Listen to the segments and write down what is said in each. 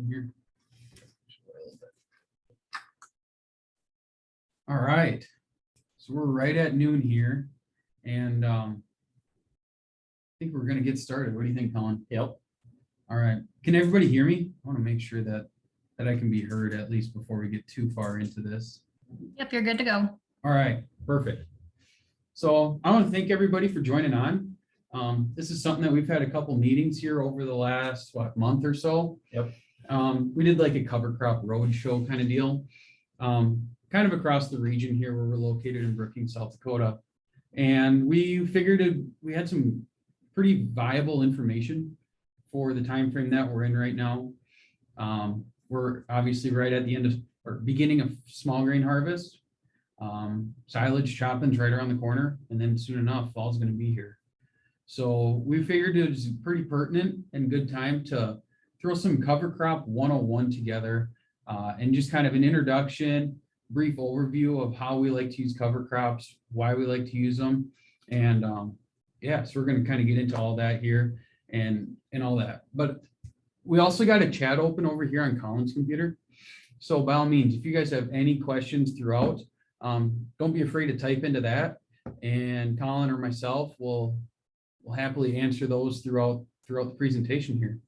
Here. All right, so we're right at noon here, and I think we're gonna get started. What do you think, Colin? Yep. All right, can everybody hear me? I want to make sure that I can be heard at least before we get too far into this. Yep, you're good to go. All right, perfect. So I want to thank everybody for joining on. This is something that we've had a couple meetings here over the last month or so. Yep. We did like a cover crop road show kind of deal, kind of across the region here where we're located in Brookings, South Dakota. And we figured we had some pretty viable information for the time frame that we're in right now. We're obviously right at the end of or beginning of small grain harvest. Silage chopping's right around the corner, and then soon enough, fall's going to be here. So we figured it was pretty pertinent and good time to throw some cover crop 101 together, and just kind of an introduction, brief overview of how we like to use cover crops, why we like to use them, and yeah, so we're going to kind of get into all that here and all that. But we also got a chat open over here on Colin's computer. So by all means, if you guys have any questions throughout, don't be afraid to type into that, and Colin or myself will happily answer those throughout the presentation here.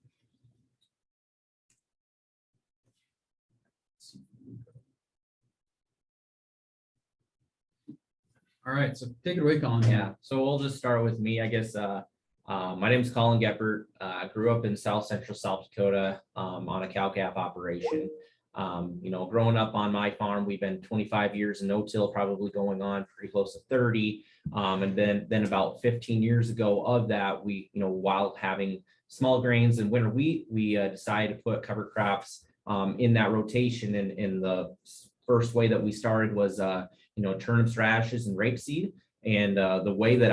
All right, so take it away, Colin. Yeah, so we'll just start with me, I guess. My name is Colin Geppert. I grew up in South Central South Dakota on a cow-calf operation. Growing up on my farm, we've been 25 years in no-till, probably going on pretty close to 30. And then about 15 years ago of that, we, while having small grains and winter wheat, we decided to put cover crops in that rotation. And the first way that we started was, turnips, radishes, and rapeseed. And the way that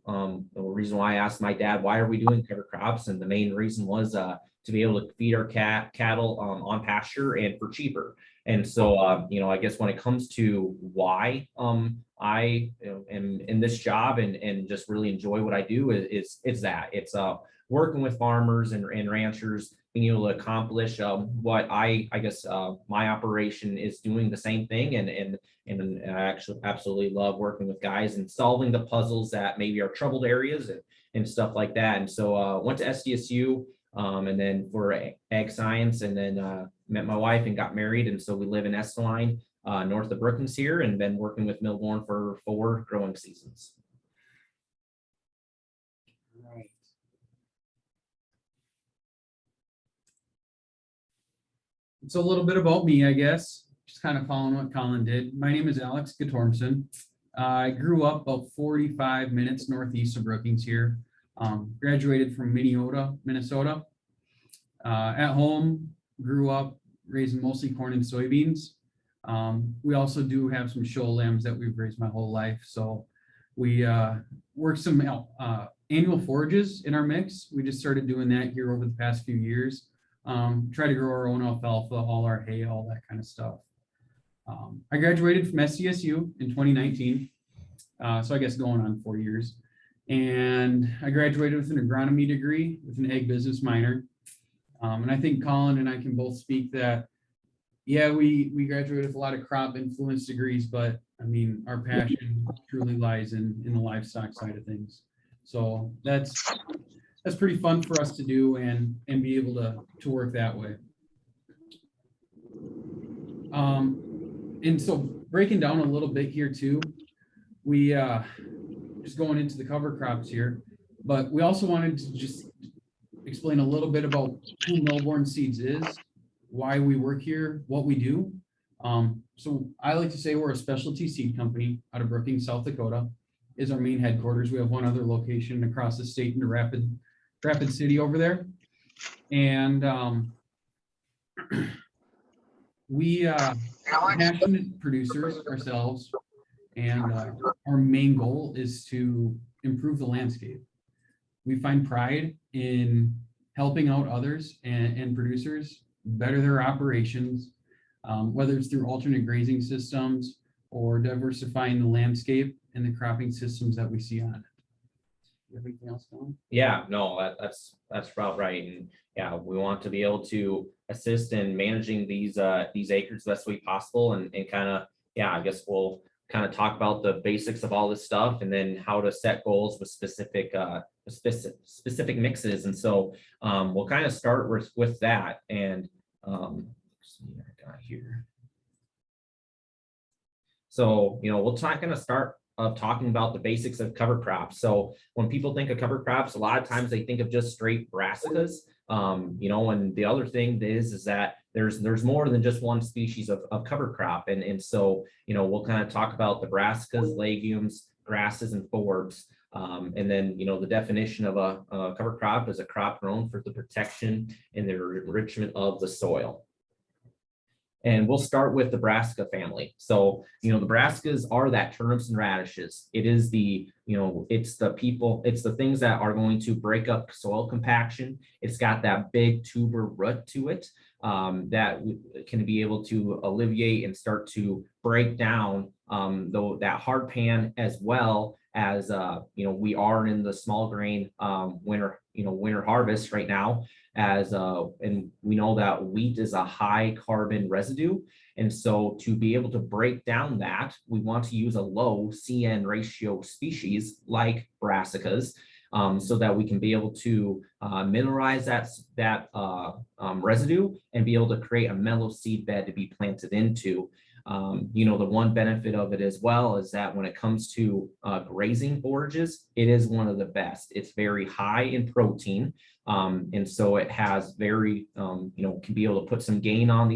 the reason why I asked my dad, why are we doing cover crops? And the main reason was to be able to feed our cattle on pasture and for cheaper. And so, I guess when it comes to why I am in this job and just really enjoy what I do it's working with farmers and ranchers, being able to accomplish what I guess my operation is doing the same thing. And I actually absolutely love working with guys and solving the puzzles that maybe are troubled areas and stuff like that. And so went to SDSU and then for ag science, and then met my wife and got married. And so we live in Esteline, north of Brookings here, and been working with Milborn for 4 growing seasons. Right. It's a little bit about me, I guess, just kind of following what Colin did. My name is Alex Gatormson. I grew up about 45 minutes northeast of Brookings here. Graduated from Minnesota. At home, grew up raising mostly corn and soybeans. We also do have some show lambs that we've raised my whole life. So we work some annual forages in our mix. We just started doing that here over the past few years. Try to grow our own alfalfa, all our hay, all that kind of stuff. I graduated from SDSU in 2019. So I guess going on 4 years. And I graduated with an agronomy degree with an ag business minor. And I think Colin and I can both speak that, yeah, we graduated with a lot of crop influence degrees, but I mean, our passion truly lies in the livestock side of things. So that's pretty fun for us to do and be able to work that way. And so breaking down a little bit here too, we just going into the cover crops here, but we also wanted to just explain a little bit about who Milborn Seeds is, why we work here, what we do. So I like to say we're a specialty seed company out of Brookings, South Dakota, is our main headquarters. We have one other location across the state in the Rapid City over there. And we are passionate producers ourselves, and our main goal is to improve the landscape. We find pride in helping out others and producers better their operations, whether it's through alternate grazing systems or diversifying the landscape and the cropping systems that we see on it. You have anything else, Colin? Yeah, no, that's about right. And yeah, we want to be able to assist in managing these acres the best way possible, and kind of, yeah, I guess we'll kind of talk about the basics of all this stuff, and then how to set goals with specific mixes. And so we'll kind of start with that. And let's see what I got here. So, we'll kind of start of talking about the basics of cover crops. So when people think of cover crops, a lot of times they think of just straight brassicas. And the other thing is that there's more than just one species of cover crop. And so, we'll kind of talk about the brassicas, legumes, grasses, and forbs. And then, the definition of a cover crop is a crop grown for the protection and the enrichment of the soil. And we'll start with the brassica family. So, the brassicas are that turnips and radishes. It is it's the things that are going to break up soil compaction. It's got that big tuber root to it that can be able to alleviate and start to break down that hard pan, as well as, we are in the small grain winter harvest right now. And we know that wheat is a high carbon residue. And so to be able to break down that, we want to use a low CN ratio species like brassicas, so that we can be able to mineralize that residue and be able to create a mellow seed bed to be planted into. The one benefit of it as well is that when it comes to grazing forages, it is one of the best. It's very high in protein. And so it has very, can be able to put some gain on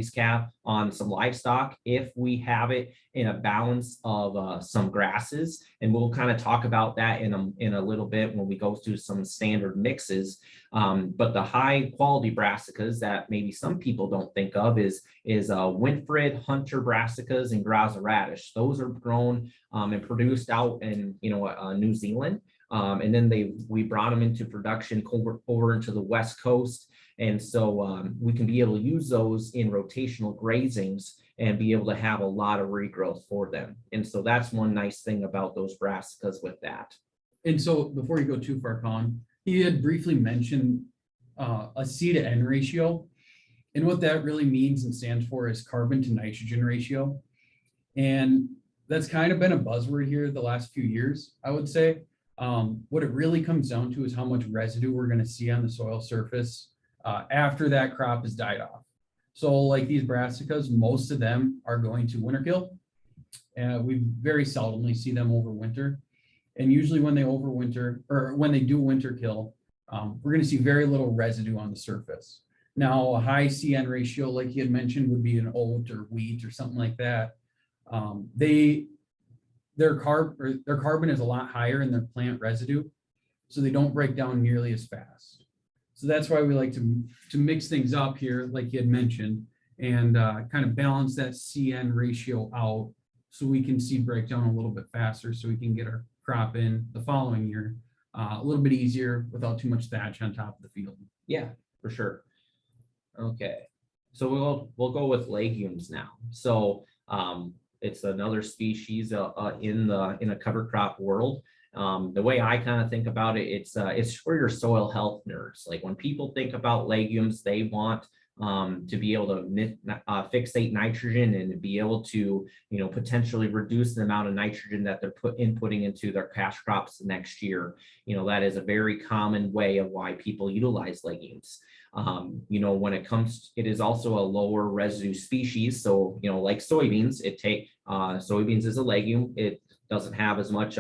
on some livestock if we have it in a balance of some grasses. And we'll kind of talk about that in a little bit when we go through some standard mixes. But the high quality brassicas that maybe some people don't think of is Winfred, Hunter brassicas, and Graza radish. Those are grown and produced out in New Zealand. And then we brought them into production over into the West Coast. And so we can be able to use those in rotational grazings and be able to have a lot of regrowth for them. And so that's one nice thing about those brassicas with that. And so before you go too far, Colin, you had briefly mentioned a C to N ratio. And what that really means and stands for is carbon to nitrogen ratio. And that's kind of been a buzzword here the last few years, I would say. What it really comes down to is how much residue we're going to see on the soil surface after that crop is died off. So like these brassicas, most of them are going to winter kill. We very seldomly see them overwinter. And usually when they overwinter, or when they do winter kill, we're going to see very little residue on the surface. Now, a high CN ratio, like you had mentioned, would be an oat or wheat or something like that. Their carbon is a lot higher in their plant residue, so they don't break down nearly as fast. So that's why we like to mix things up here, like you had mentioned, and kind of balance that CN ratio out so we can see breakdown a little bit faster, so we can get our crop in the following year a little bit easier without too much thatch on top of the field. Yeah, for sure. Okay, so we'll go with legumes now. So it's another species in a cover crop world. The way I kind of think about it, it's for your soil health nerds. Like when people think about legumes, they want to be able to fixate nitrogen and be able to, potentially reduce the amount of nitrogen that they're inputting into their cash crops next year. That is a very common way of why people utilize legumes. When it is also a lower residue species. So, like soybeans, soybeans is a legume. It doesn't have as much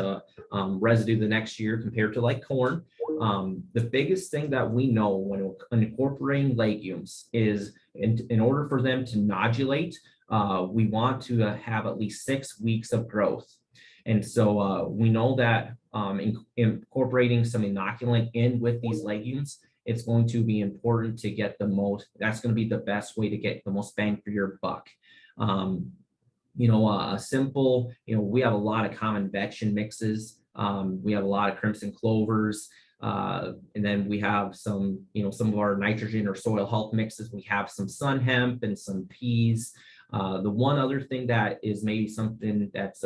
residue the next year compared to like corn. The biggest thing that we know when incorporating legumes is in order for them to nodulate, we want to have at least 6 weeks of growth. And so we know that incorporating some inoculant in with these legumes, it's going to be important to get that's going to be the best way to get the most bang for your buck. A simple, we have a lot of common vetch mixes. We have a lot of crimson clovers. And then we have some of our nitrogen or soil health mixes. We have some sun hemp and some peas. The one other thing that is maybe something that's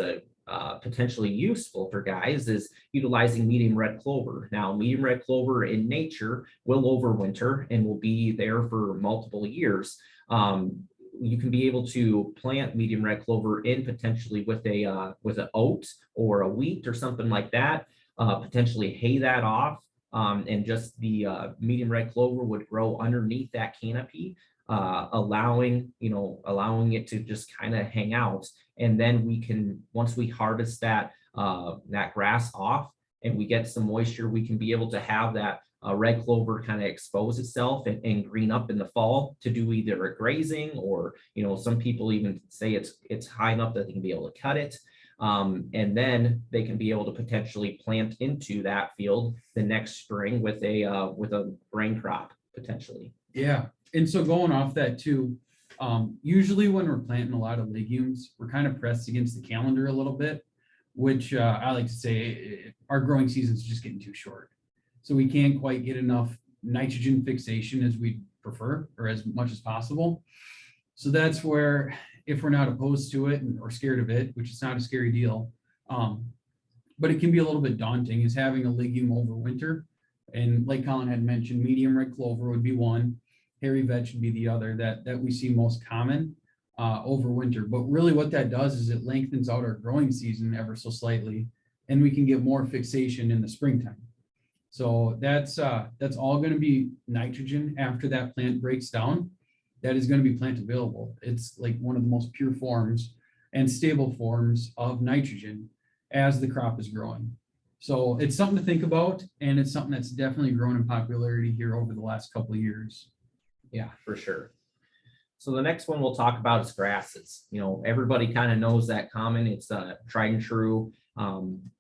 potentially useful for guys is utilizing medium red clover. Now, medium red clover in nature will overwinter and will be there for multiple years. You can be able to plant medium red clover in potentially with an oat or a wheat or something like that. Potentially hay that off, and just the medium red clover would grow underneath that canopy, allowing it to just kind of hang out. And then we can, once we harvest that grass off and we get some moisture, we can be able to have that red clover kind of expose itself and green up in the fall to do either a grazing, or some people even say it's high enough that they can be able to cut it. And then they can be able to potentially plant into that field the next spring with a grain crop potentially. Yeah, and so going off that too, usually when we're planting a lot of legumes, we're kind of pressed against the calendar a little bit, which I like to say our growing season is just getting too short. So we can't quite get enough nitrogen fixation as we prefer, or as much as possible. So that's where, if we're not opposed to it or scared of it, which is not a scary deal, but it can be a little bit daunting, is having a legume over winter. And like Colin had mentioned, medium red clover would be one, hairy veg should be the other that we see most common over winter. But really what that does is it lengthens out our growing season ever so slightly, and we can get more fixation in the springtime. So that's all going to be nitrogen after that plant breaks down. That is going to be plant available. It's like one of the most pure forms and stable forms of nitrogen as the crop is growing. So it's something to think about, and it's something that's definitely grown in popularity here over the last couple of years. Yeah, for sure. So the next one we'll talk about is grasses. Everybody kind of knows that common. It's tried and true.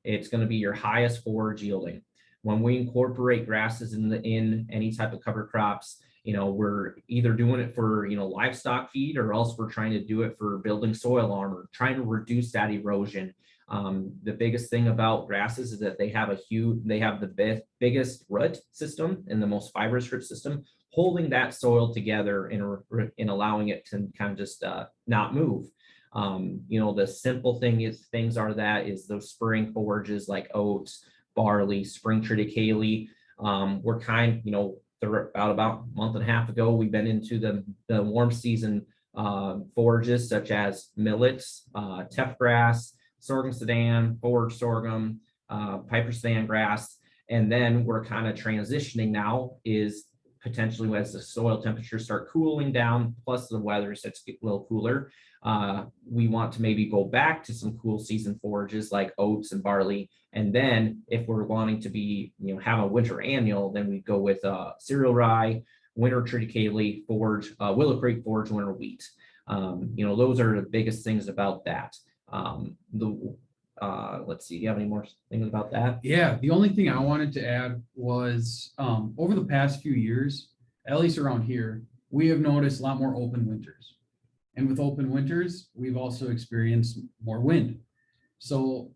It's going to be your highest forage yielding. When we incorporate grasses in any type of cover crops, we're either doing it for, livestock feed, or else we're trying to do it for building soil armor, trying to reduce that erosion. The biggest thing about grasses is that they have the biggest root system and the most fibrous root system, holding that soil together and allowing it to kind of just not move. The simple things is those spring forages like oats, barley, spring triticale. We're about a month and a half ago, we've been into the warm season forages such as millets, teff grass, sorghum sudan, forage sorghum, Piper Sudan grass. And then we're kind of transitioning now is potentially as the soil temperatures start cooling down, plus the weather starts to get a little cooler. We want to maybe go back to some cool season forages like oats and barley. And then if we're wanting to be, have a winter annual, then we go with cereal rye, winter triticale forage, Willow Creek forage, winter wheat. Those are the biggest things about that. Let's see, do you have any more things about that? Yeah, the only thing I wanted to add was over the past few years, at least around here, we have noticed a lot more open winters. And with open winters, we've also experienced more wind. So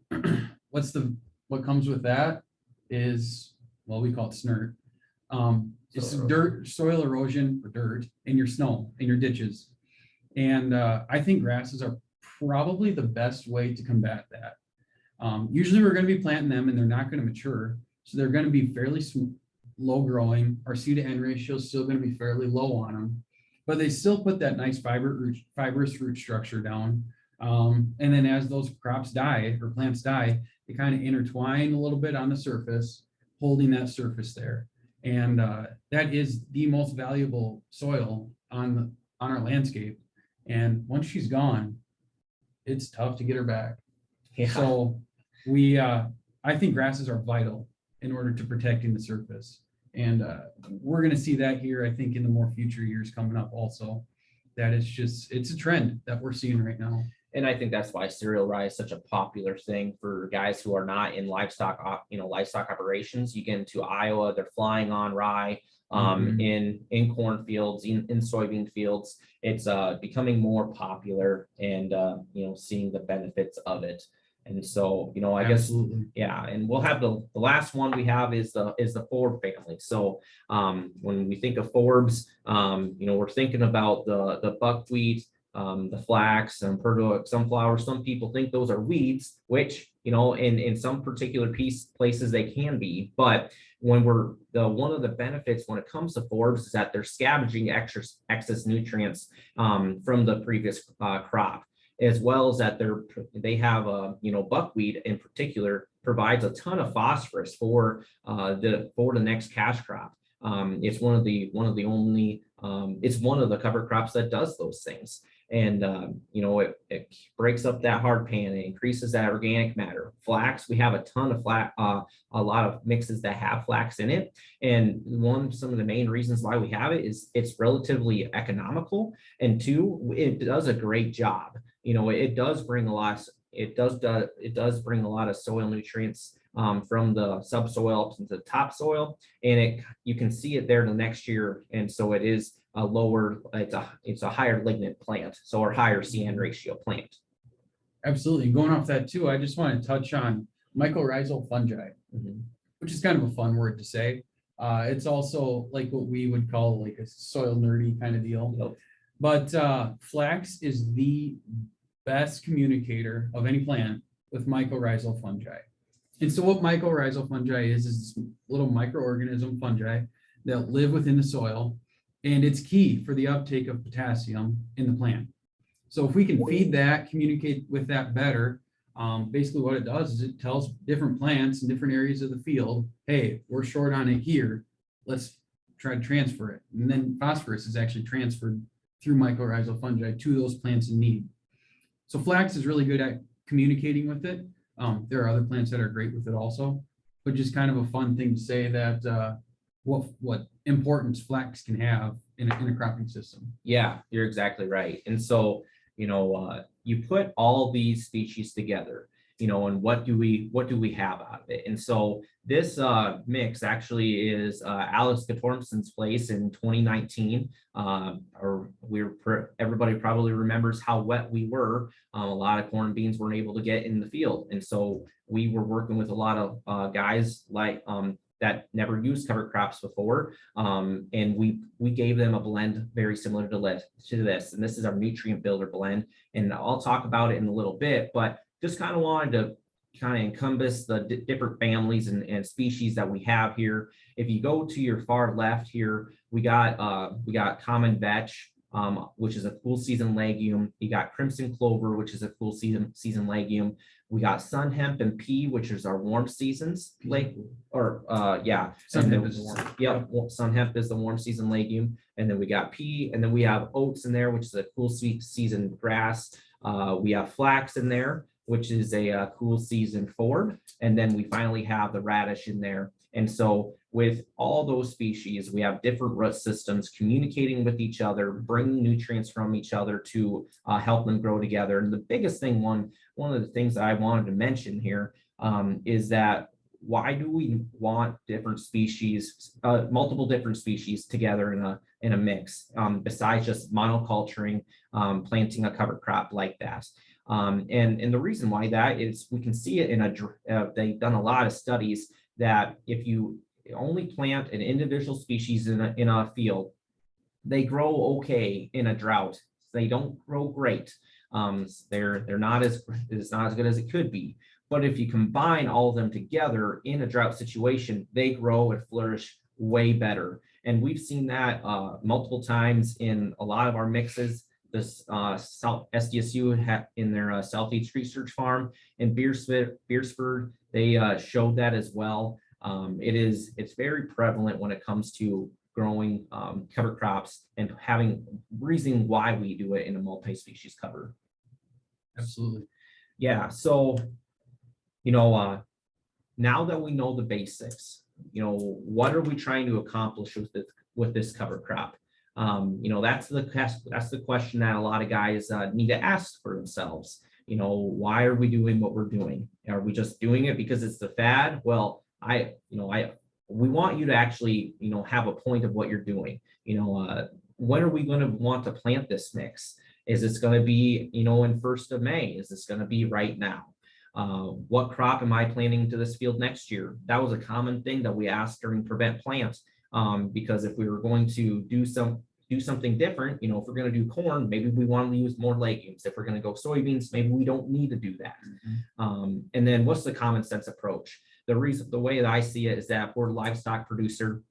what comes with that is, well, we call it snert. It's soil erosion or dirt in your snow, in your ditches. And I think grasses are probably the best way to combat that. Usually we're going to be planting them and they're not going to mature. So they're going to be fairly low growing. Our C to N ratio is still going to be fairly low on them, but they still put that nice fibrous root structure down. And then as those crops die or plants die, they kind of intertwine a little bit on the surface, holding that surface there. And that is the most valuable soil on our landscape. And once she's gone, it's tough to get her back. Yeah. So I think grasses are vital in order to protecting the surface. And we're going to see that here, I think, in the more future years coming up also. That it's a trend that we're seeing right now. And I think that's why cereal rye is such a popular thing for guys who are not in livestock operations. You get into Iowa, they're flying on rye. In cornfields, in soybean fields, it's becoming more popular, and seeing the benefits of it. And so, I Absolutely. guess, yeah, and we'll have the last one we have is the Forb family. So when we think of Forbs, we're thinking about the buckwheat, the flax and purdock, sunflower. Some people think those are weeds, which, in some particular places they can be. But when one of the benefits when it comes to Forbs is that they're scavenging excess nutrients from the previous crop, as well as that they have buckwheat in particular provides a ton of phosphorus for the next cash crop. It's one of the only it's one of the cover crops that does those things. And it breaks up that hard pan, it increases that organic matter. Flax, we have a ton of a lot of mixes that have flax in it. And some of the main reasons why we have it is it's relatively economical, and two, it does a great job. It does bring a lot. It does bring a lot of soil nutrients from the subsoil up into the topsoil, and you can see it there the next year. And so it is it's a higher lignant plant, so or higher CN ratio plant. Absolutely. Going off that too, I just want to touch on mycorrhizal fungi, which is kind of a fun word to say. It's also like what we would call like a soil nerdy kind of deal. Yep. But flax is the best communicator of any plant with mycorrhizal fungi. And so what mycorrhizal fungi is little microorganism fungi that live within the soil, and it's key for the uptake of potassium in the plant. So if we can feed that, communicate with that better, basically what it does is it tells different plants in different areas of the field, hey, we're short on it here, let's try to transfer it. And then phosphorus is actually transferred through mycorrhizal fungi to those plants in need. So flax is really good at communicating with it. There are other plants that are great with it also, but just kind of a fun thing to say that what importance flax can have in a cropping system. Yeah, you're exactly right. And so, you put all these species together, and what do we have out of it? And so this mix actually is Alex Guttormson's place in 2019. Everybody probably remembers how wet we were. A lot of corn beans weren't able to get in the field. And so we were working with a lot of guys like that never used cover crops before. And we gave them a blend very similar to this. And this is our nutrient builder blend. And I'll talk about it in a little bit, but just kind of wanted to kind of encompass the different families and species that we have here. If you go to your far left here, we got common vetch, which is a cool season legume. You got crimson clover, which is a cool season legume. We got sun hemp and pea, which is our warm seasons Sun hemp is warm. Yep, sun hemp is the warm season legume. And then we got pea, and then we have oats in there, which is a cool season grass. We have flax in there, which is a cool season forb. And then we finally have the radish in there. And so with all those species, we have different root systems communicating with each other, bringing nutrients from each other to help them grow together. And the biggest thing, one of the things that I wanted to mention here is that why do we want different species, multiple different species together in a mix, besides just monoculturing, planting a cover crop like that? And the reason why that is, we can see it they've done a lot of studies that if you only plant an individual species in a field, they grow okay in a drought. They don't grow great. They're not it's not as good as it could be. But if you combine all of them together in a drought situation, they grow and flourish way better. And we've seen that multiple times in a lot of our mixes. This South SDSU in their Southeast Research Farm in Beersford, they showed that as well. It's very prevalent when it comes to growing cover crops and having reason why we do it in a multi-species cover. Absolutely. Yeah. So, now that we know the basics, what are we trying to accomplish with this cover crop? That's the question that a lot of guys need to ask for themselves. Why are we doing what we're doing? Are we just doing it because it's the fad? Well, we want you to actually, have a point of what you're doing. When are we going to want to plant this mix? Is this going to be, in 1st of May? Is this going to be right now? What crop am I planting to this field next year? That was a common thing that we asked during Prevent Plant, because if we were going to do do something different. You know, if we're going to do corn, maybe we want to use more legumes. If we're going to go soybeans, maybe we don't need to do that. And then what's the common sense approach? The way that I see it is that we're a livestock producer,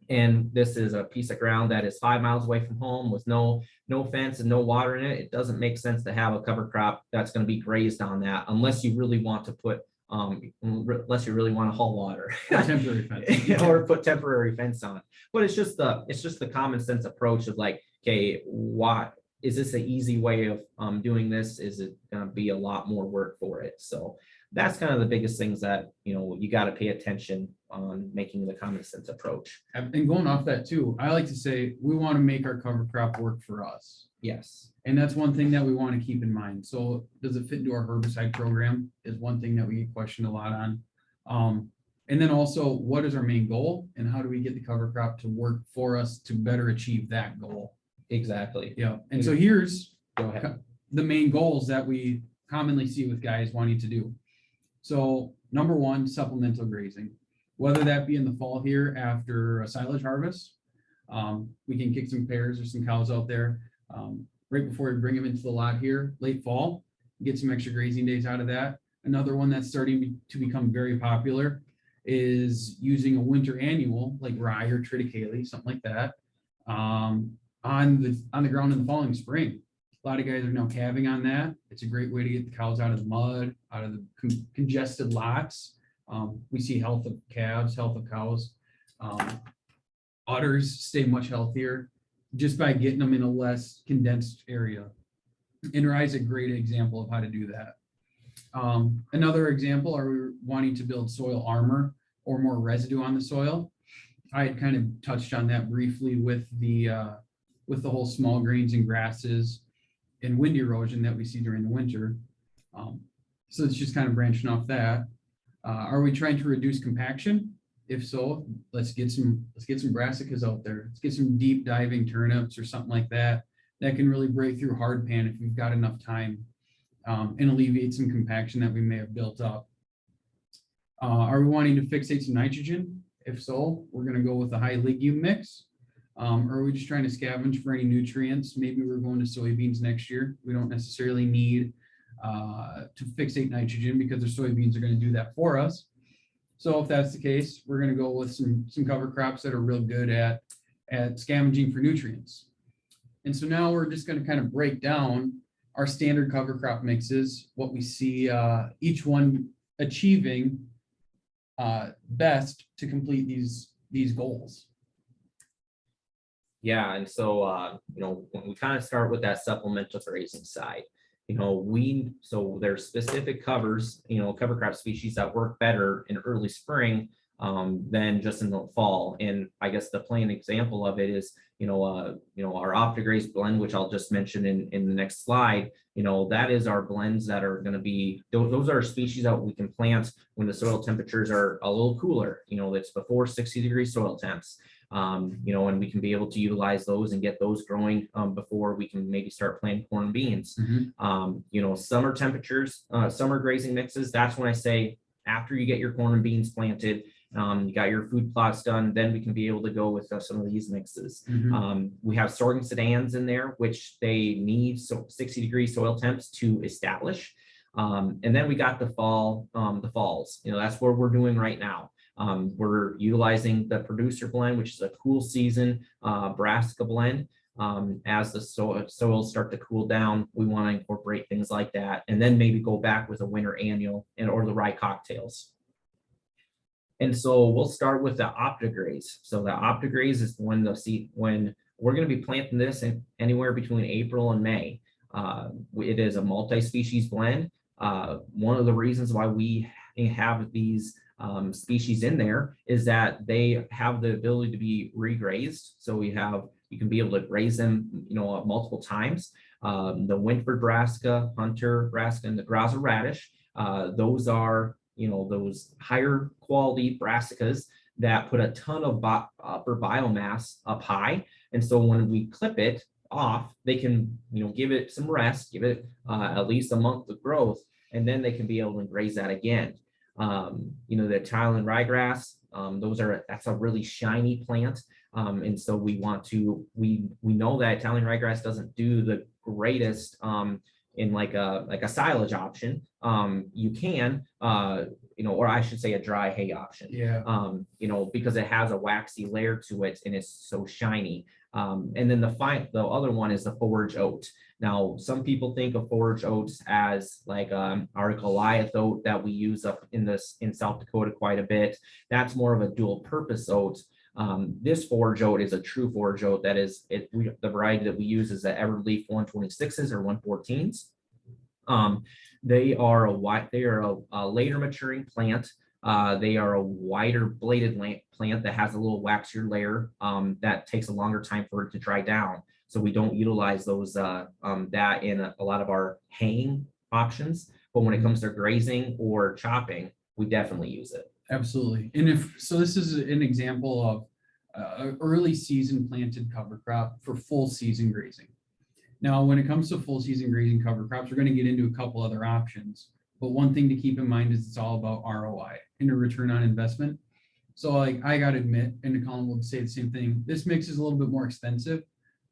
and this is a piece of ground that is 5 miles away from home with no fence and no water in it. It doesn't make sense to have a cover crop that's going to be grazed on that unless you really want to put unless you really want to haul water Temporary fence. or put temporary fence on. But it's just the common sense approach of like, okay, why is this an easy way of doing this? Is it going to be a lot more work for it? So that's kind of the biggest things that, you know, you got to pay attention on making the common sense approach. And going off that too, I like to say we want to make our cover crop work for us. Yes. And that's one thing that we want to keep in mind. So does it fit into our herbicide program is one thing that we get questioned a lot on. And then also, what is our main goal and how do we get the cover crop to work for us to better achieve that goal? Exactly. Yeah. And so here's Go ahead. the main goals that we commonly see with guys wanting to do. So number one, supplemental grazing, whether that be in the fall here after a silage harvest. We can kick some pears or some cows out there right before we bring them into the lot here, late fall, get some extra grazing days out of that. Another one that's starting to become very popular is using a winter annual like rye or triticale, something like that, on the ground in the following spring. A lot of guys are now calving on that. It's a great way to get the cows out of the mud, out of the congested lots. We see health of calves, health of cows. Udders stay much healthier just by getting them in a less condensed area. And rye is a great example of how to do that. Another example, are we wanting to build soil armor or more residue on the soil? I had kind of touched on that briefly with the whole small grains and grasses and wind erosion that we see during the winter. So it's just kind of branching off that. Are we trying to reduce compaction? If so, let's get some brassicas out there. Let's get some deep diving turnips or something like that can really break through hard pan if we've got enough time, and alleviate some compaction that we may have built up. Are we wanting to fixate some nitrogen? If so, we're going to go with a high legume mix. Or are we just trying to scavenge for any nutrients? Maybe we're going to soybeans next year. We don't necessarily need to fixate nitrogen because the soybeans are going to do that for us. So if that's the case, we're going to go with some cover crops that are real good at scavenging for nutrients. And so now we're just going to kind of break down our standard cover crop mixes, what we see each one achieving best to complete these goals. Yeah, and so you know, when we kind of start with that supplemental grazing side, you know, so there's specific covers, you know, cover crop species that work better in early spring than just in the fall. And I guess the plain example of it is, you know, our OptiGraze blend, which I'll just mention in the next slide. You know, that is our blends that are going to be, those are species that we can plant when the soil temperatures are a little cooler. You know, that's before 60-degree soil temps. You know, and we can be able to utilize those and get those growing before we can maybe start planting corn and beans. You know, summer temperatures, summer grazing mixes, that's when I say after you get your corn and beans planted, you got your food plots done, then we can be able to go with some of these mixes. We have sorghum sedans in there, which they need 60-degree soil temps to establish. And then we got the falls, you know, that's what we're doing right now. We're utilizing the producer blend, which is a cool season brassica blend. As the soils start to cool down, we want to incorporate things like that, and then maybe go back with a winter annual or the rye cocktails. And so we'll start with the OptiGraze. So the OptiGraze is when we're going to be planting this in anywhere between April and May. It is a multi-species blend. One of the reasons why we have these species in there is that they have the ability to be regrazed. So you can be able to graze them, you know, multiple times. The Wintford brassica, Hunter brassica, and the Graza radish, those are, you know, those higher quality brassicas that put a ton of upper biomass up high. And so when we clip it off, they can, you know, give it some rest, give it at least a month of growth, and then they can be able to graze that again. You know, the Thailand ryegrass, That's a really shiny plant. And so we know that Italian ryegrass doesn't do the greatest in like a silage option. You can, or I should say a dry hay option. Yeah. Because it has a waxy layer to it and it's so shiny. And then the other one is the forage oat. Now, some people think of forage oats as like our Goliath oat that we use up in South Dakota quite a bit. That's more of a dual purpose oat. This forage oat is a true forage oat. That is the variety that we use is the Everleaf 126s or 114s. They are a later maturing plant. They are a wider bladed plant that has a little waxier layer that takes a longer time for it to dry down. So we don't utilize those that in a lot of our haying options. But when it comes to grazing or chopping, we definitely use it. Absolutely. And this is an example of early season planted cover crop for full season grazing. Now, when it comes to full season grazing cover crops, we're going to get into a couple other options. But one thing to keep in mind is it's all about ROI and a return on investment. So like I got to admit, and Colin will say the same thing, this mix is a little bit more expensive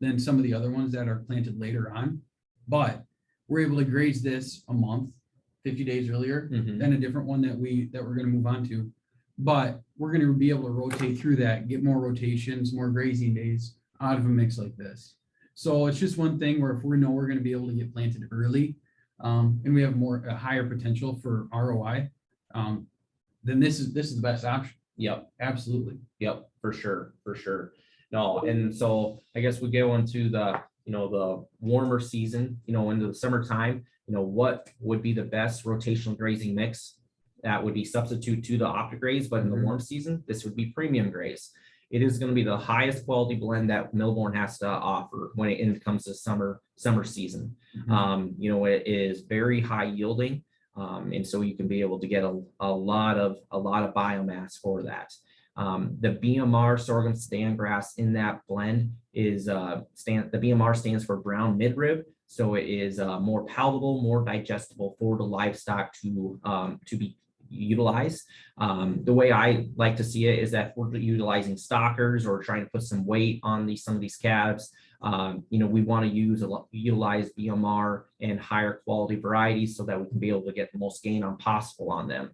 than some of the other ones that are planted later on. But we're able to graze this a month, 50 days earlier than a different one that we're going to move on to. But we're going to be able to rotate through that, get more rotations, more grazing days out of a mix like this. So it's just one thing where if we know we're going to be able to get planted early and we have a higher potential for ROI, then this is the best option. Yep. Absolutely. Yep. For sure. No. And so I guess we go into the warmer season, into the summertime, what would be the best rotational grazing mix that would be substitute to the Optigraze, but in the warm season, this would be premium graze. It is going to be the highest quality blend that Millborn has to offer when it comes to summer season. It is very high yielding. And so you can be able to get a lot of biomass for that. The BMR sorghum stand grass in that blend is the BMR stands for brown midrib. So it is more palatable, more digestible for the livestock to be utilized. The way I like to see it is that if we're utilizing stockers or trying to put some weight on some of these calves, we want to utilize BMR and higher quality varieties so that we can be able to get the most gain on possible on them.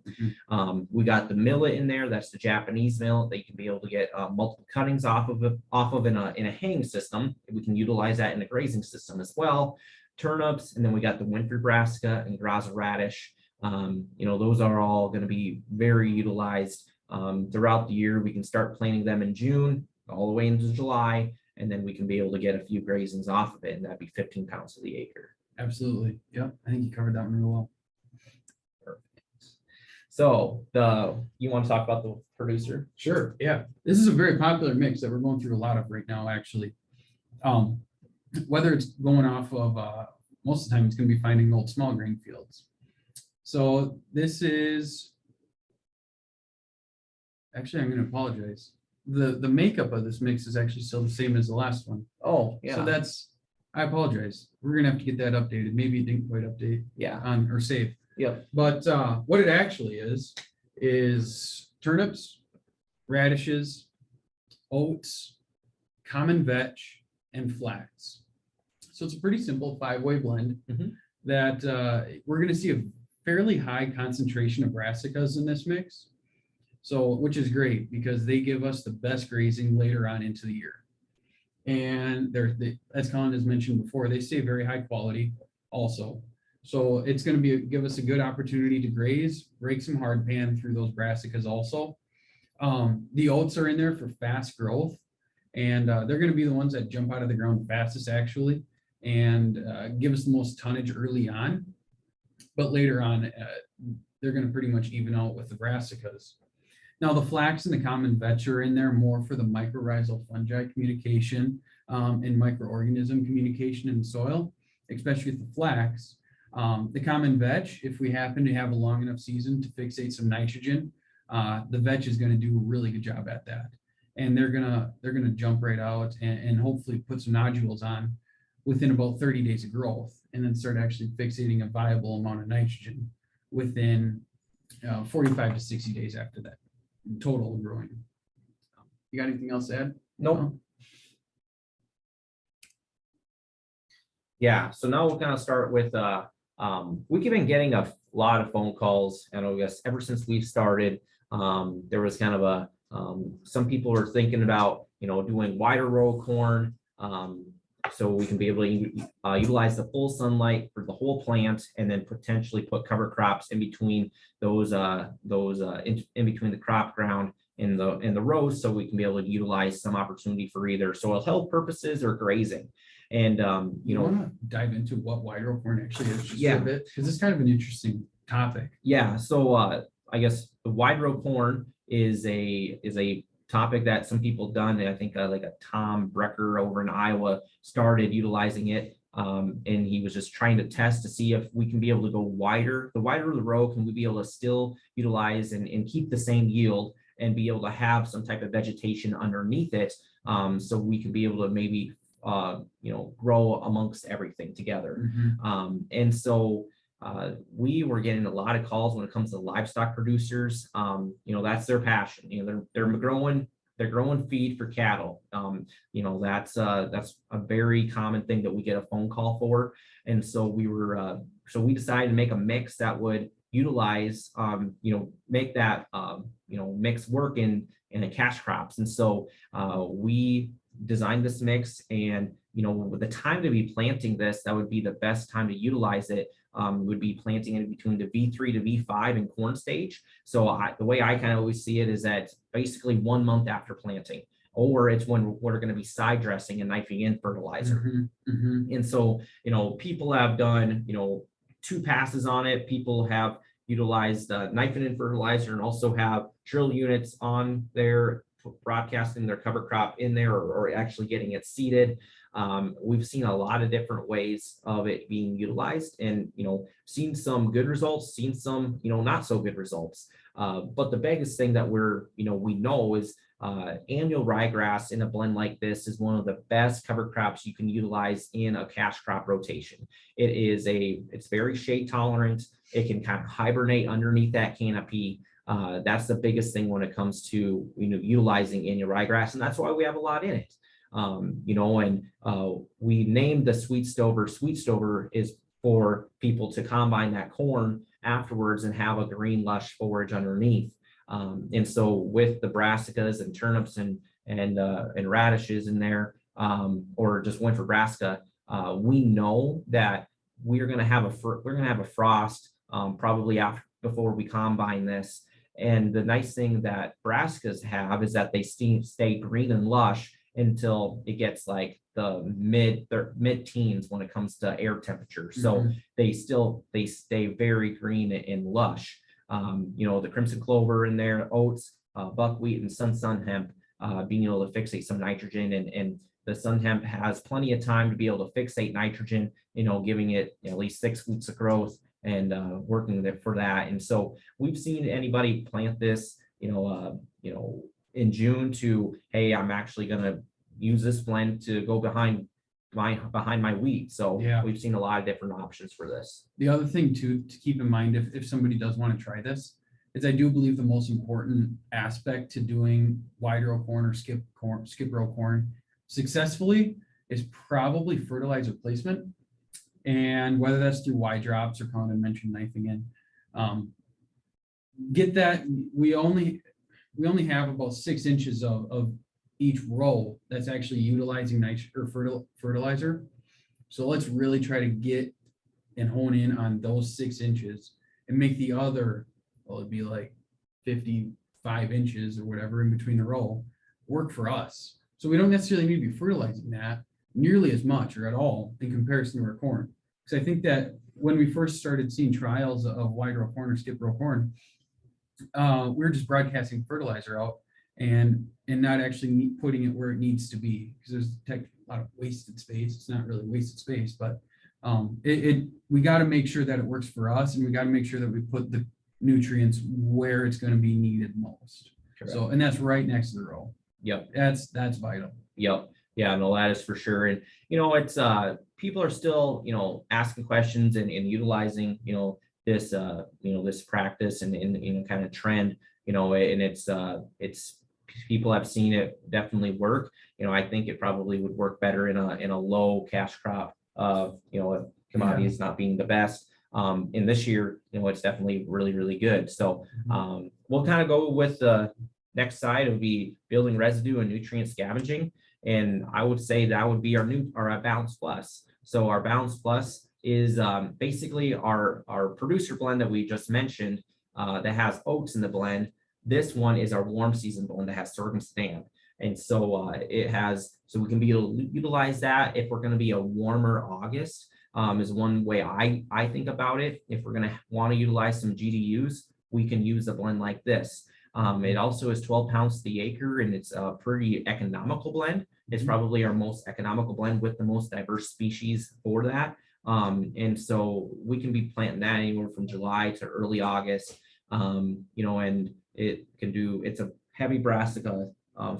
We got the millet in there. That's the Japanese millet that you can be able to get multiple cuttings off of in a haying system. We can utilize that in a grazing system as well. Turnips, and then we got the winter brassica and graza radish. Those are all going to be very utilized throughout the year. We can start planting them in June all the way into July, and then we can be able to get a few grazings off of it, and that'd be 15 pounds to the acre. Absolutely. Yep. I think you covered that one real well. Perfect. So you want to talk about the producer? Sure. Yeah. This is a very popular mix that we're going through a lot of right now, actually. Whether it's going off of, most of the time it's going to be finding old small grain fields. So this is, actually, I'm going to apologize. The makeup of this mix is actually still the same as the last one. Oh, yeah. So I apologize. We're going to have to get that updated. Maybe it didn't quite update. Yeah. Or save. Yep. But what it actually is turnips, radishes, oats, common vetch, and flax. So it's a pretty simple 5-way blend that we're going to see a fairly high concentration of brassicas in this mix. So, which is great because they give us the best grazing later on into the year. And as Colin has mentioned before, they stay very high quality also. So it's going to give us a good opportunity to graze, break some hard pan through those brassicas also. The oats are in there for fast growth, and they're going to be the ones that jump out of the ground fastest actually, and give us the most tonnage early on. But later on, they're going to pretty much even out with the brassicas. Now, the flax and the common vetch are in there more for the mycorrhizal fungi communication and microorganism communication in the soil, especially with the flax. The common vetch, if we happen to have a long enough season to fixate some nitrogen, the vetch is going to do a really good job at that. And they're gonna jump right out and hopefully put some nodules on within about 30 days of growth, and then start actually fixating a viable amount of nitrogen within 45 to 60 days after that. total growing. You got anything else to add? Nope. Yeah, so now we'll kind of start with, we've been getting a lot of phone calls, and I guess ever since we've started, there was kind of a, some people are thinking about, doing wider row corn, so we can be able to utilize the full sunlight for the whole plant, and then potentially put cover crops in between those, in between the crop ground in the rows, so we can be able to utilize some opportunity for either soil health purposes or grazing. And You want to dive into what wide row corn actually is just Yeah. a bit, because it's kind of an interesting topic. yeah, so I guess the wide row corn is a topic that some people done. And I think like a Tom Brecker over in Iowa started utilizing it. And he was just trying to test to see if we can be able to go wider. The wider the row, can we be able to still utilize and keep the same yield and be able to have some type of vegetation underneath it, so we can be able to maybe grow amongst everything together. Mhm. And so we were getting a lot of calls when it comes to livestock producers. That's their passion. They're growing feed for cattle. That's a very common thing that we get a phone call for. And so we decided to make a mix that would utilize, make that, mix work in the cash crops. And so we designed this mix, and with the time to be planting this, that would be the best time to utilize it. Would be planting in between the V3 to V5 in corn stage. So the way I kind of always see it is that basically 1 month after planting, or it's when we're going to be side dressing and knifing in fertilizer. Mhm. Mhm. And so, people have done, 2 passes on it. People have utilized knifing in fertilizer, and also have drill units on there broadcasting their cover crop in there, or actually getting it seeded. We've seen a lot of different ways of it being utilized, and seen some good results, seen some not so good results. But the biggest thing that we know is annual ryegrass in a blend like this is one of the best cover crops you can utilize in a cash crop rotation. It's very shade tolerant. It can kind of hibernate underneath that canopy. That's the biggest thing when it comes to utilizing annual ryegrass, and that's why we have a lot in it. We named the sweet stover. Sweet stover is for people to combine that corn afterwards and have a green lush forage underneath. And so with the brassicas and turnips and radishes in there, or just winter brassica, we know that we're going to have a frost probably before we combine this. And the nice thing that brassicas have is that they stay green and lush until it gets like the mid teens when it comes to air temperature. So they stay very green and lush. The crimson clover in there, oats, buckwheat, and sun hemp, being able to fixate some nitrogen, and the sun hemp has plenty of time to be able to fixate nitrogen, giving it at least 6 weeks of growth, and working for that. And so we've seen anybody plant this, in June to, hey, I'm actually going to use this blend to go behind my wheat. So Yeah. we've seen a lot of different options for this. The other thing too, to keep in mind, if somebody does want to try this, is I do believe the most important aspect to doing wide row corn or skip row corn successfully is probably fertilizer placement. And whether that's through Y drops or Colin mentioned knifing in, get that we only have about 6 inches of each row that's actually utilizing fertilizer. So let's really try to get and hone in on those 6 inches and make the other, well, it'd be like 55 inches or whatever in between the row work for us. So we don't necessarily need to be fertilizing that nearly as much or at all in comparison to our corn. Because I think that when we first started seeing trials of wide row corn or skip row corn, we were just broadcasting fertilizer out and not actually putting it where it needs to be, because there's a lot of wasted space. It's not really wasted space, but we got to make sure that it works for us, and we got to make sure that we put the nutrients where it's going to be needed most. Correct. So, and that's right next to the row. Yep. That's vital. Yep. Yeah, no, that is for sure. And, it's, people are still, asking questions and utilizing, this, this practice and kind of trend, and it's people have seen it definitely work. I think it probably would work better in a low cash crop of, if commodities not being the best. In this year, it's definitely really, really good. So we'll kind of go with the next side. It would be building residue and nutrient scavenging. And I would say that would be our Balance Plus. So our Balance Plus is basically our producer blend that we just mentioned that has oats in the blend. This one is our warm season blend that has sorghum stand. And so so we can be able to utilize that if we're going to be a warmer August. Is one way I think about it. If we're going to want to utilize some GDUs, we can use a blend like this. It also is 12 pounds to the acre, and it's a pretty economical blend. It's probably our most economical blend with the most diverse species for that. And so we can be planting that anywhere from July to early August. And it's a heavy brassica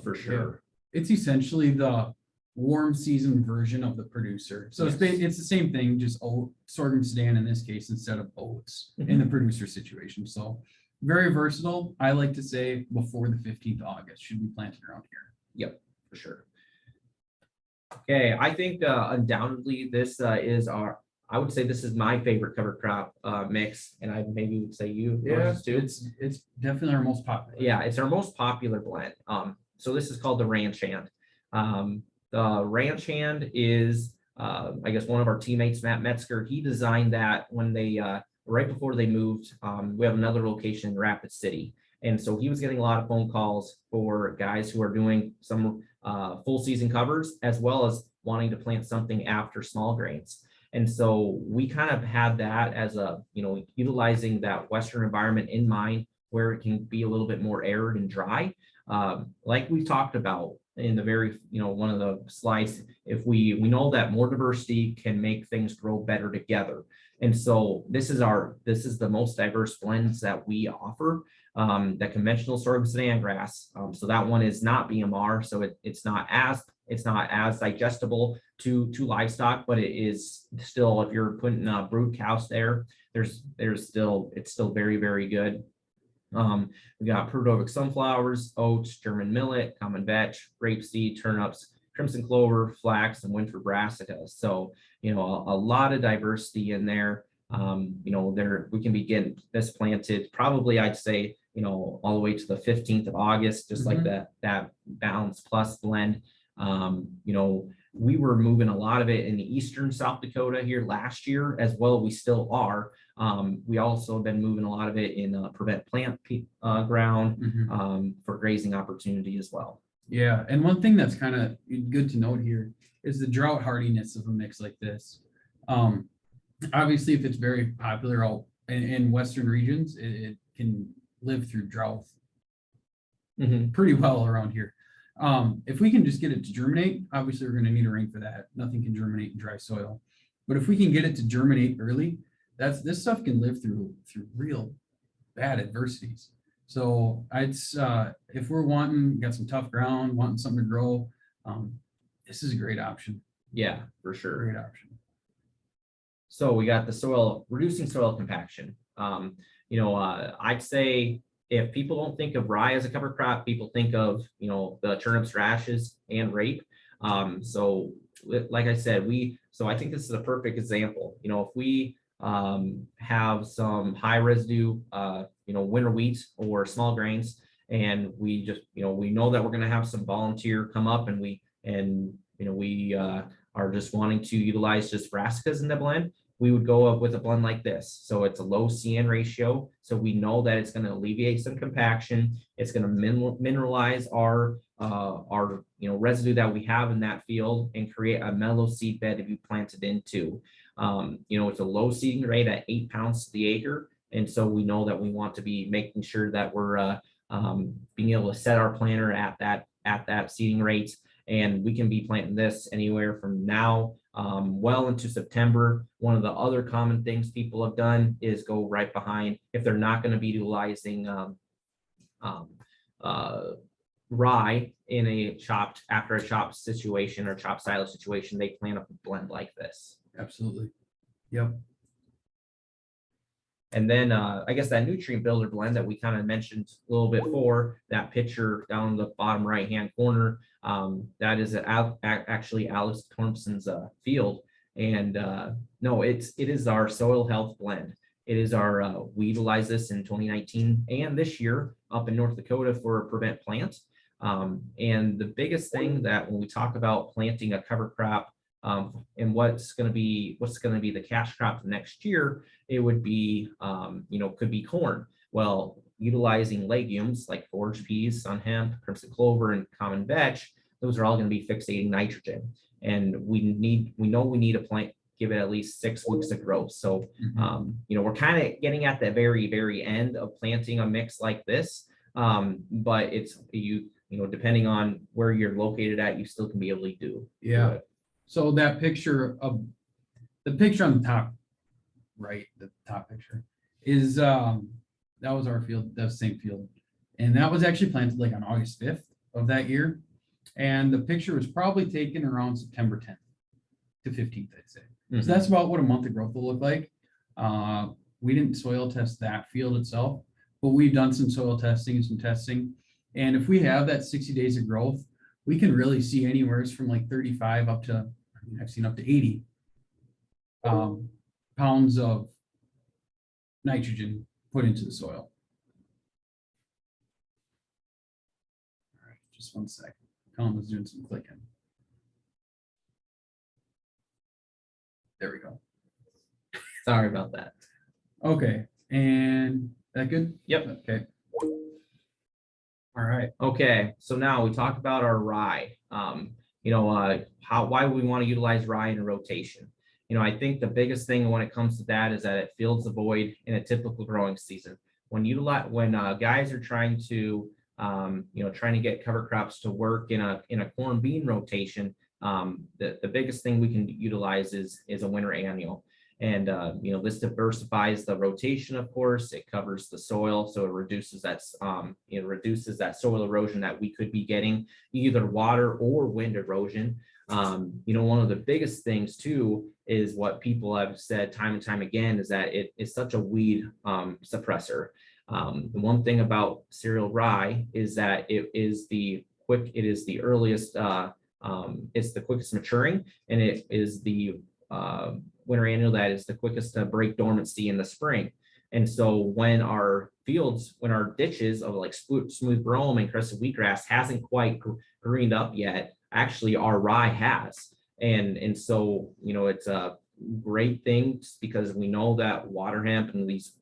for sure. It's essentially the warm season version of the producer. So Yes. it's the same thing, just sorghum stand in this case instead of oats in the producer situation. So very versatile. I like to say before the 15th of August should be planted around here. Yep, for sure. Okay, I think undoubtedly this I would say this is my favorite cover crop mix, and I maybe would say yours too. It's definitely our most popular. Yeah, it's our most popular blend. So this is called the Ranch Hand. The Ranch Hand is, I guess, one of our teammates, Matt Metzger. He designed that when they right before they moved. We have another location in Rapid City, and so he was getting a lot of phone calls for guys who are doing some full season covers as well as wanting to plant something after small grains. And so we kind of had that as utilizing that Western environment in mind, where it can be a little bit more arid and dry. Like we talked about in the very, one of the slides, if we know that more diversity can make things grow better together. And so this is the most diverse blends that we offer. The conventional sorghum sudan grass. So that one is not BMR, so it's not as digestible to livestock, but it is still, if you're putting brood cows there, it's still very, very good. We got Purdovik sunflowers, oats, German millet, common vetch, rapeseed, turnips, crimson clover, flax, and winter brassicas. So, a lot of diversity in there. We can be getting this planted probably, I'd say, all the way to the 15th of August, just like that Balance Plus blend. We were moving a lot of it in the eastern South Dakota here last year as well. We still are. We also have been moving a lot of it in prevent plant ground for grazing opportunity as well. Yeah, and one thing that's kind of good to note here is the drought hardiness of a mix like this. Obviously, if it's very popular out in Western regions, it can live through drought pretty well around here. If we can just get it to germinate, obviously we're going to need a rain for that. Nothing can germinate in dry soil. But if we can get it to germinate early, this stuff can live through real bad adversities. So if we're got some tough ground, wanting something to grow, this is a great option. Yeah, for sure. Great option. So we got the reducing soil compaction. I'd say if people don't think of rye as a cover crop, people think of, the turnips, rashes, and rape. So like I said, I think this is a perfect example. If we have some high residue, winter wheat or small grains, and we just, we know that we're going to have some volunteer come up, and we are just wanting to utilize just brassicas in the blend, we would go up with a blend like this. So it's a low CN ratio. So we know that it's going to alleviate some compaction. It's going to mineralize our residue that we have in that field and create a mellow seed bed to be planted into. It's a low seeding rate at 8 pounds to the acre. And so we know that we want to be making sure that we're being able to set our planter at that seeding rate. And we can be planting this anywhere from now well into September. One of the other common things people have done is go right behind, if they're not going to be utilizing rye after a chopped situation or chopped silage situation, they plant a blend like this. Absolutely. Yep. And then I guess that nutrient builder blend that we kind of mentioned a little bit before, that picture down the bottom right hand corner, that is actually Alex Thompson's field. And no, it is our soil health blend. It is our we utilize this in 2019 and this year up in North Dakota for prevent plant. And the biggest thing that when we talk about planting a cover crop, and what's going to be the cash crop next year, it would be could be corn. Well, utilizing legumes like forage peas, sun hemp, crimson clover, and common vetch, those are all going to be fixating nitrogen, and we know we need a plant, give it at least 6 weeks of growth. So we're kind of getting at the very end of planting a mix like this, but it's depending on where you're located at, you still can be able to do it. So that picture on the top right, the top picture is that was our field, that was the same field. And that was actually planted like on August 5th of that year. And the picture was probably taken around September 10th to 15th, I'd say. So that's about what a month of growth will look like. We didn't soil test that field itself, but we've done some soil testing and some testing. And if we have that 60 days of growth, we can really see anywhere from like 35 up to, I've seen up to 80 pounds of nitrogen put into the soil. All right, just 1 second. Colin was doing some clicking. There we go. Sorry about that. Okay, and that good? Yep. Okay. All right. Okay, so now we talked about our rye. Why we want to utilize rye in a rotation. I think the biggest thing when it comes to that is that it fills the void in a typical growing season. When guys are trying to get cover crops to work in a corn bean rotation, the biggest thing we can utilize is a winter annual. And this diversifies the rotation. Of course, it covers the soil, so it reduces that soil erosion that we could be getting, either water or wind erosion. One of the biggest things too is what people have said time and time again is that it is such a weed suppressor. The one thing about cereal rye is that it is the earliest, it's the quickest maturing, and it is the winter annual that is the quickest to break dormancy in the spring. And so when our ditches of like smooth brome and crested wheatgrass hasn't quite greened up yet, actually our rye has. And so, it's a great thing because we know that water hemp and these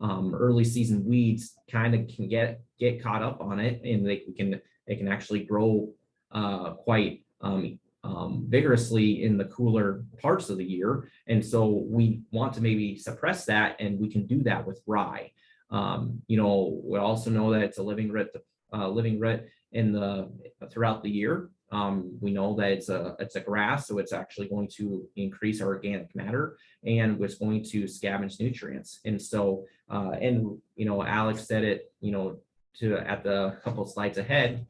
early season weeds kind of can get caught up on it, and they can actually grow quite vigorously in the cooler parts of the year. And so we want to maybe suppress that, and we can do that with rye. We also know that it's a living root throughout the year. We know that it's a grass, so it's actually going to increase our organic matter, and it's going to scavenge nutrients. And so, Alex said it, at the couple slides ahead,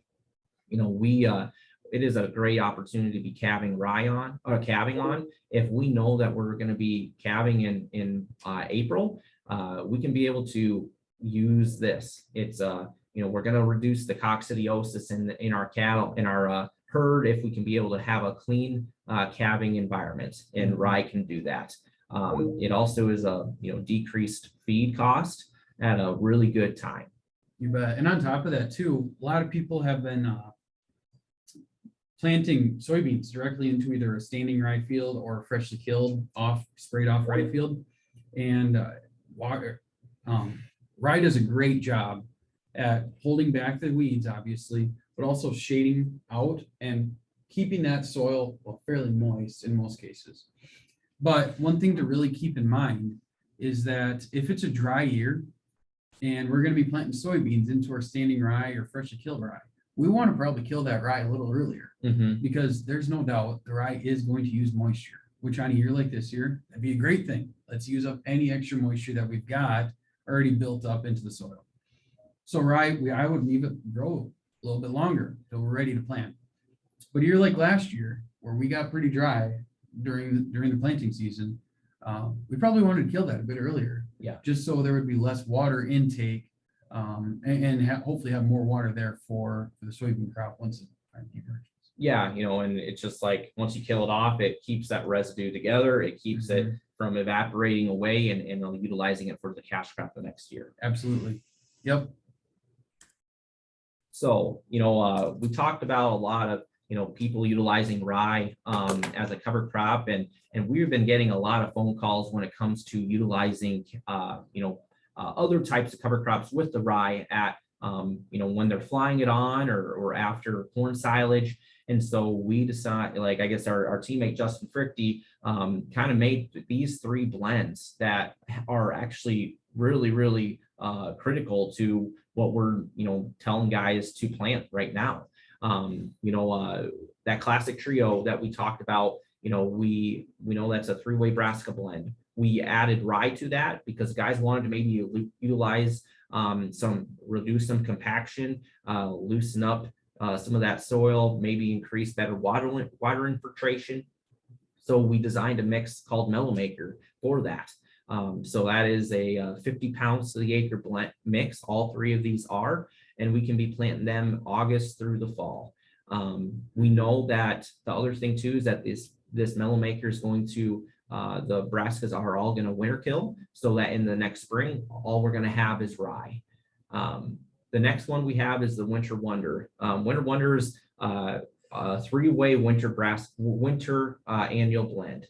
it is a great opportunity to be calving on if we know that we're going to be calving in April. We can be able to use this. It's we're going to reduce the coccidiosis in our cattle, in our herd, if we can be able to have a clean calving environment, and rye can do that. It also is a decreased feed cost at a really good time. You bet. And on top of that too, a lot of people have been planting soybeans directly into either a standing rye field or a freshly killed sprayed off rye field. And rye does a great job at holding back the weeds, obviously, but also shading out and keeping that soil fairly moist in most cases. But one thing to really keep in mind is that if it's a dry year and we're going to be planting soybeans into our standing rye or freshly killed rye, we want to probably kill that rye a little earlier, because there's no doubt the rye is going to use moisture, which on a year like this year, that'd be a great thing. Let's use up any extra moisture that we've got already built up into the soil. So rye, I would leave it grow a little bit longer until we're ready to plant. But a year like last year, where we got pretty dry during the planting season, We probably wanted to kill that a bit earlier. Yeah. Just so there would be less water intake, and hopefully have more water there for the soybean crop once it emerges. Yeah, and it's just like, once you kill it off, it keeps that residue together. It keeps it from evaporating away and utilizing it for the cash crop the next year. Absolutely. Yep. So, we talked about a lot of, people utilizing rye as a cover crop, and we've been getting a lot of phone calls when it comes to utilizing, other types of cover crops with the rye at, when they're flying it on or after corn silage. And so we decide, like, I guess our teammate Justin Frichte kind of made these 3 blends that are actually really, really critical to what we're, telling guys to plant right now. That classic trio that we talked about, we know that's a 3-way brassica blend. We added rye to that because guys wanted to maybe utilize reduce some compaction, loosen up some of that soil, maybe increase better water infiltration. So we designed a mix called Mellow Maker for that. So that is a 50 pounds to the acre blend mix. All 3 of these are, and we can be planting them August through the fall. We know that the other thing too is that this Mellow Maker is going to the brassicas are all going to winter kill, so that in the next spring, all we're going to have is rye. The next one we have is the Winter Wonder. Winter Wonder is a 3-way winter annual blend.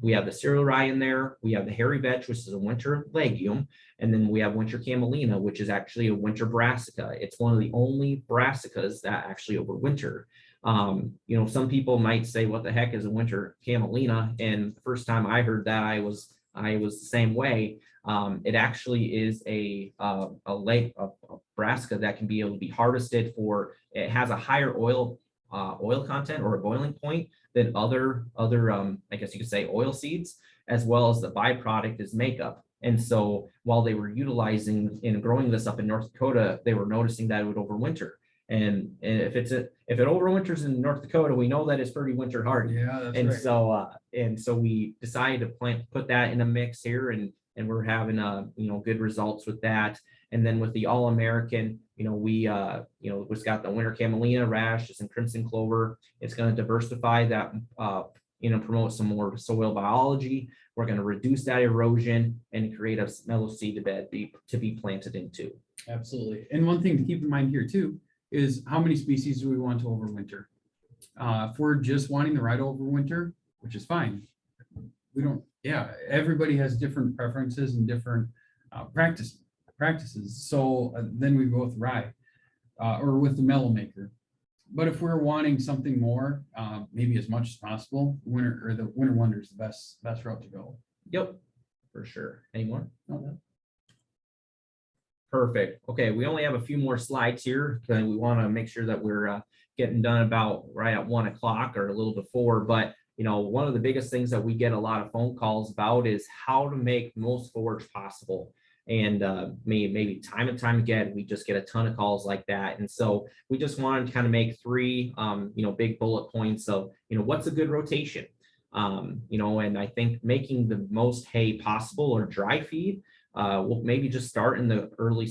We have the cereal rye in there. We have the hairy vetch, which is a winter legume. And then we have winter camelina, which is actually a winter brassica. It's one of the only brassicas that actually overwinter. Some people might say, what the heck is a winter camelina? And the first time I heard that, I was the same way. It actually is a brassica that can be able to be harvested for, it has a higher oil content or a boiling point than other I guess you could say oil seeds, as well as the byproduct is makeup. And so while they were utilizing and growing this up in North Dakota, they were noticing that it would overwinter. And if it overwinters in North Dakota, we know that it's pretty winter hardy. Yeah, that's And right. so we decided to put that in a mix here, and we're having good results with that. And then with the All-American, we've got the winter camelina, rashes, and crimson clover. It's going to diversify that, promote some more soil biology. We're going to reduce that erosion and create a mellow seed bed to be planted into. Absolutely. And one thing to keep in mind here too is how many species do we want to overwinter? If we're just wanting the rye to overwinter, which is fine, everybody has different preferences and different practices. So then we go with rye or with the Mellow Maker. But if we're wanting something more, maybe as much as possible, the Winter Wonder is the best route to go. Yep, for sure. Any more? No. Perfect. Okay, we only have a few more slides here because we want to make sure that we're getting done about right at 1 o'clock or a little before. But one of the biggest things that we get a lot of phone calls about is how to make the most forage possible. And maybe time and time again, we just get a ton of calls like that. And so we just wanted to kind of make 3, big bullet points of, what's a good rotation. And I think making the most hay possible or dry feed, we'll maybe just start in the early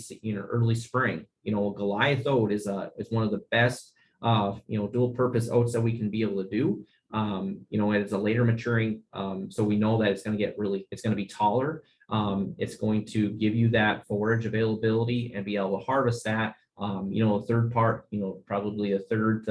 spring. Goliath oat is one of the best, dual purpose oats that we can be able to do. It's a later maturing, so we know that it's going to be taller. It's going to give you that forage availability and be able to harvest that, a third part, probably a third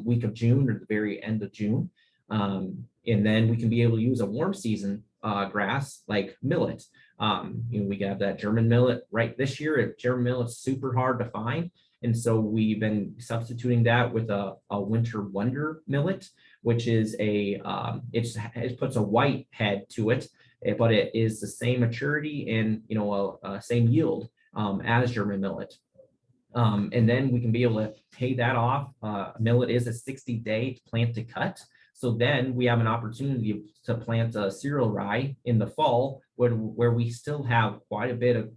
week of June or the very end of June. And then we can be able to use a warm season grass like millet. We got that German millet right this year. German millet's super hard to find. And so we've been substituting that with a Winter Wonder millet, which is it puts a white head to it, but it is the same maturity and, same yield as German millet. And then we can be able to pay that off. Millet is a 60-day plant to cut. So then we have an opportunity to plant a cereal rye in the fall where we still have quite a bit of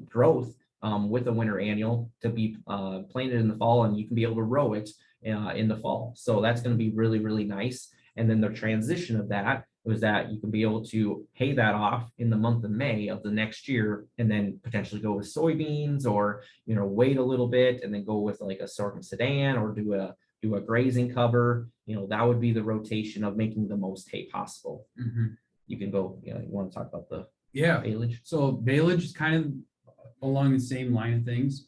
growth with a winter annual to be planted in the fall, and you can be able to row it in the fall. So that's going to be really, really nice. And then the transition of that was that you can be able to pay that off in the month of May of the next year, and then potentially go with soybeans, or, wait a little bit and then go with like a sorghum sedan, or do a grazing cover. That would be the rotation of making the most hay possible. Mhm. You can go, you want to talk about the Yeah. baleage? So baleage is kind of along the same line of things.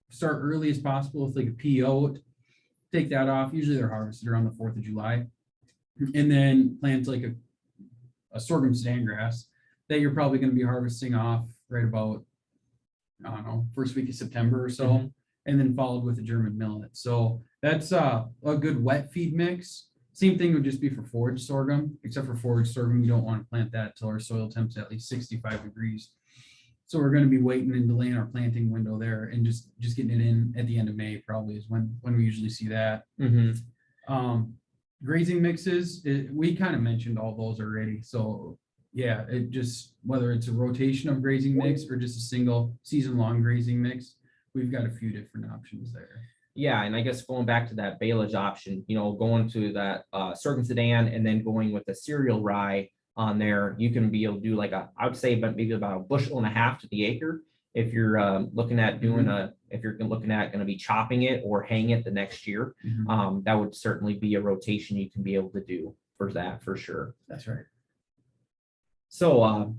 Start early as possible with like a pea oat, take that off. Usually they're harvested around the 4th of July. And then plant like a sorghum stand grass that you're probably going to be harvesting off right about, I don't know, first week of September or so. Mhm. And then followed with a German millet. So that's a good wet feed mix. Same thing would just be for forage sorghum, except for forage sorghum, you don't want to plant that till our soil temps at least 65 degrees. So we're going to be waiting and delaying our planting window there, and just getting it in at the end of May probably is when we usually see that. Grazing mixes, we kind of mentioned all those already. So yeah, it just, whether it's a rotation of grazing mix or just a single season long grazing mix, we've got a few different options there. Yeah, and I guess going back to that baleage option, going to that sorghum sedan and then going with the cereal rye on there, you can be able to do like I would say maybe about 1.5 bushels to the acre. If you're looking at doing if you're looking at going to be chopping it or hang it the next year, that would certainly be a rotation you can be able to do for that, for sure. That's right. So, a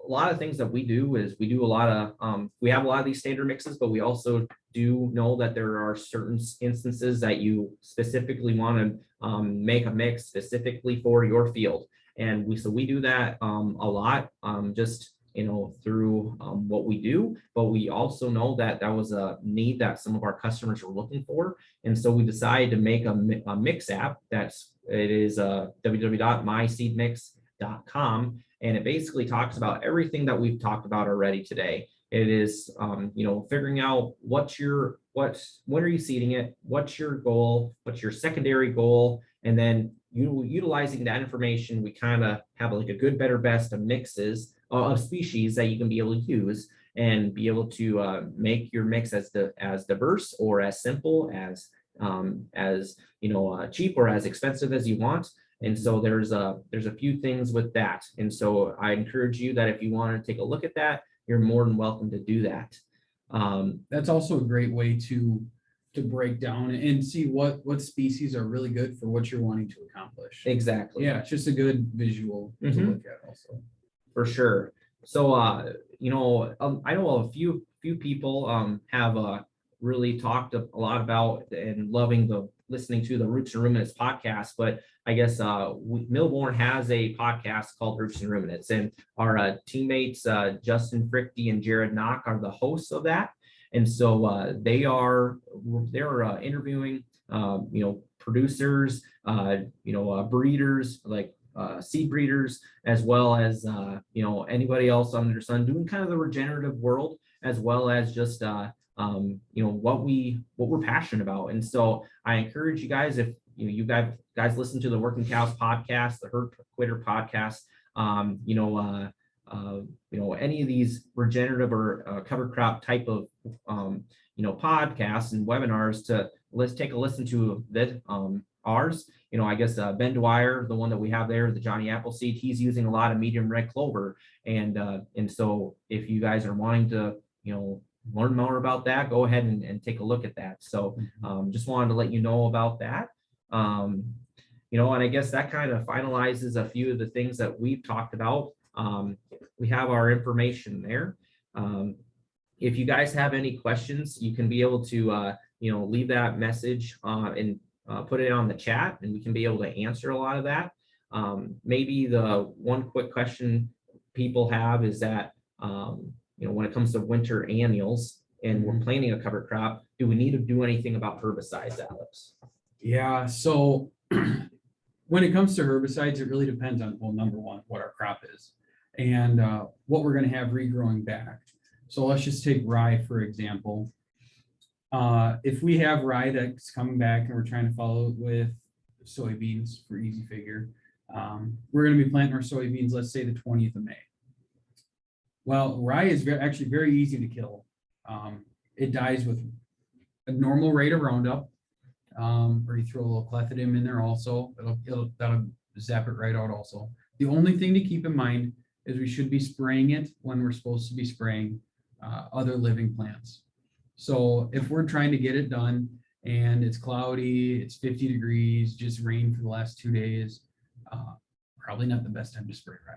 lot of things that we do is we do a lot of, we have a lot of these standard mixes, but we also do know that there are certain instances that you specifically want to make a mix specifically for your field. And we do that a lot, just, through what we do, but we also know that that was a need that some of our customers were looking for. And so we decided to make a mix app. It is www.myseedmix.com. And it basically talks about everything that we've talked about already today. It is, figuring out when are you seeding it? What's your goal? What's your secondary goal? And then utilizing that information, we kind of have like a good, better, best of mixes of species that you can be able to use and be able to make your mix as diverse or as simple as cheap or as expensive as you want. And so there's a few things with that. And so I encourage you that if you want to take a look at that, you're more than welcome to do that. That's also a great way to break down and see what species are really good for what you're wanting to accomplish. Exactly. Yeah, it's just a good visual to look at also. For sure. So, I know a few people have really talked a lot about and listening to the Roots and Ruminants podcast, but I guess Millborn has a podcast called Roots and Ruminants, and our teammates Justin Frichte and Jared Knock are the hosts of that. And so they're interviewing producers, breeders, like seed breeders, as well as anybody else under the sun doing kind of the regenerative world, as well as just what we're passionate about. And so I encourage you guys, if you guys listen to the Working Cows podcast, the Herd Quitter podcast, any of these regenerative or cover crop type of podcasts and webinars, let's take a listen to that. Ours, I guess Ben Dwyer, the one that we have there, the Johnny Appleseed, he's using a lot of medium red clover, and so if you guys are wanting to learn more about that, go ahead and take a look at that. So just wanted to let you know about that. And I guess that kind of finalizes a few of the things that we've talked about. We have our information there. If you guys have any questions, you can be able to leave that message and put it on the chat, and we can be able to answer a lot of that. Maybe the one quick question people have is that when it comes to winter annuals and we're planting a cover crop, do we need to do anything about herbicides, Alex? Yeah, so when it comes to herbicides, it really depends on, well, number one, what our crop is and what we're going to have regrowing back. So let's just take rye, for example. If we have rye that's coming back and we're trying to follow it with soybeans for easy figure, we're going to be planting our soybeans, let's say the 20th of May. Well, rye is actually very easy to kill. It dies with a normal rate of Roundup, Or you throw a little clethodim in there also, that'll zap it right out also. The only thing to keep in mind is we should be spraying it when we're supposed to be spraying other living plants. So if we're trying to get it done and it's cloudy, it's 50 degrees, just rained for the last 2 days, probably not the best time to spray rye,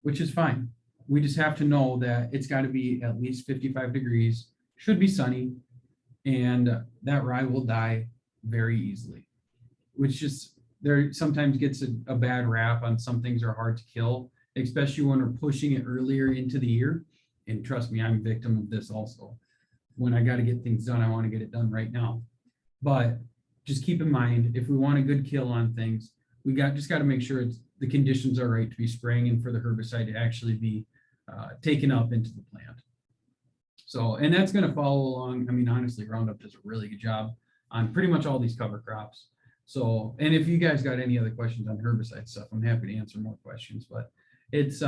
which is fine. We just have to know that it's got to be at least 55 degrees, should be sunny, and that rye will die very easily, which just there sometimes gets a bad rap on some things are hard to kill, especially when we're pushing it earlier into the year. And trust me, I'm a victim of this also. When I got to get things done, I want to get it done right now. But just keep in mind, if we want a good kill on things, we just got to make sure the conditions are right to be spraying and for the herbicide to actually be taken up into the plant. So, and that's going to follow along. I mean, honestly, Roundup does a really good job on pretty much all these cover crops. So, and if you guys got any other questions on herbicide stuff, I'm happy to answer more questions, but it's,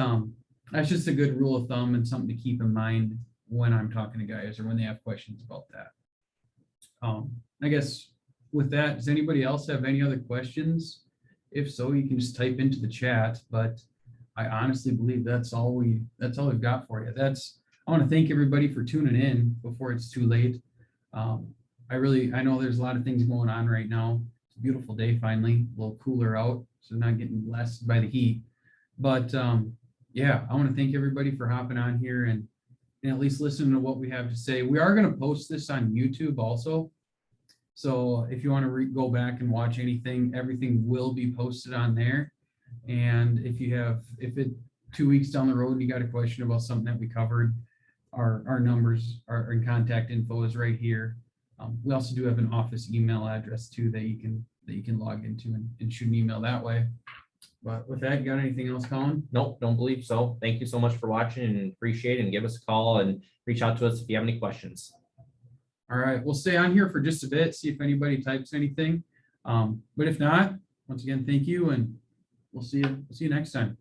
that's just a good rule of thumb and something to keep in mind when I'm talking to guys or when they have questions about that. I guess with that, does anybody else have any other questions? If so, you can just type into the chat, but I honestly believe that's all we've got for you. I want to thank everybody for tuning in before it's too late. I know there's a lot of things going on right now. It's a beautiful day finally, a little cooler out, so not getting blasted by the heat. But yeah, I want to thank everybody for hopping on here and at least listening to what we have to say. We are going to post this on YouTube also. So if you want to go back and watch anything, everything will be posted on there. And if 2 weeks down the road, you got a question about something that we covered, our numbers, our contact info is right here. We also do have an office email address too that you can log into and shoot an email that way. But with that, you got anything else, Colin? Nope, don't believe so. Thank you so much for watching and appreciate it, and give us a call and reach out to us if you have any questions. All right, we'll stay on here for just a bit, see if anybody types anything. But if not, once again, thank you, and we'll see you next time.